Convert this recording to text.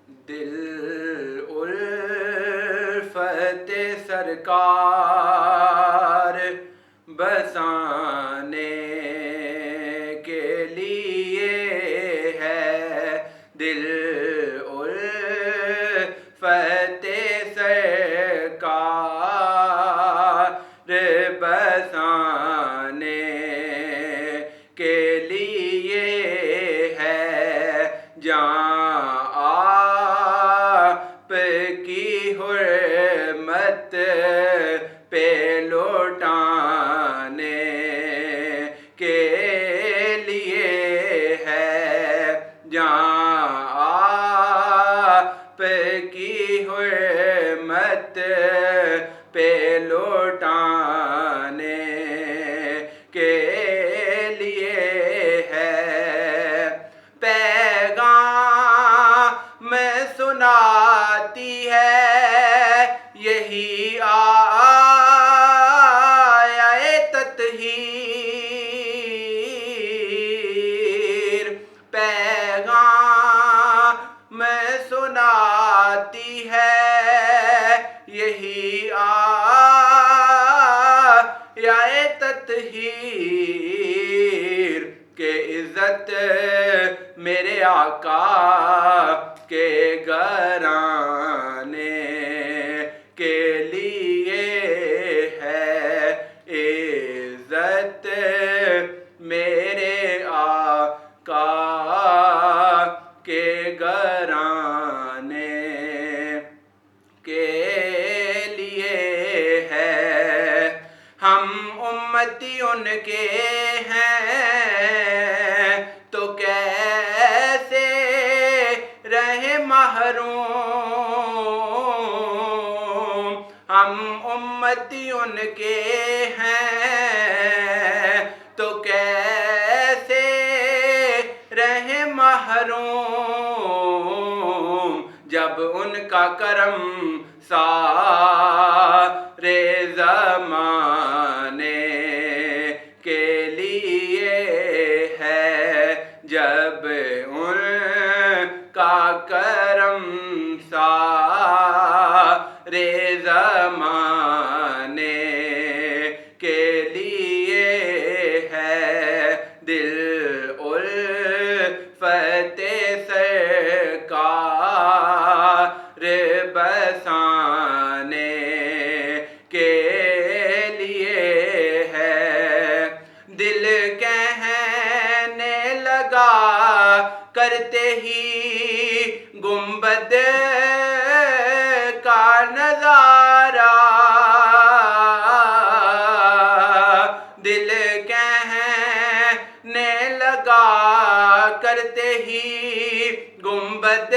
دل الفت سرکار بسانے کے لیے ہے، دل الفت سرکار بسانے کے لیے ہے، جہاں آپ کی حرمت پہ لوٹانے کے لیے ہے، جہاں آپ کی حرمت پہ لوٹانے کے لیے ہے، پیغام سناتی ہے یہی آیے تطہیر، پیغام سناتی ہے یہی آیے تطہیر، کہ عزت میرے آقا کے گھرانے کے لیے ہے، عزت میرے آقا کے گھرانے کے لیے ہے، ہم امتی ان کے ہیں تو کیسے رہے محروم، ہم امتی ان کے ہیں تو کیسے رہے محروم، جب ان کا کرم سارے زمانے کے لیے ہے، جب ان کا کرم سارے زمانے کے لیے ہے، دل الفت سرکار بسانے کے لیے ہے، دل کہنے لگا کرتے ہی گنبد کا نظارہ، دل کہنے لگا کرتے ہی گنبد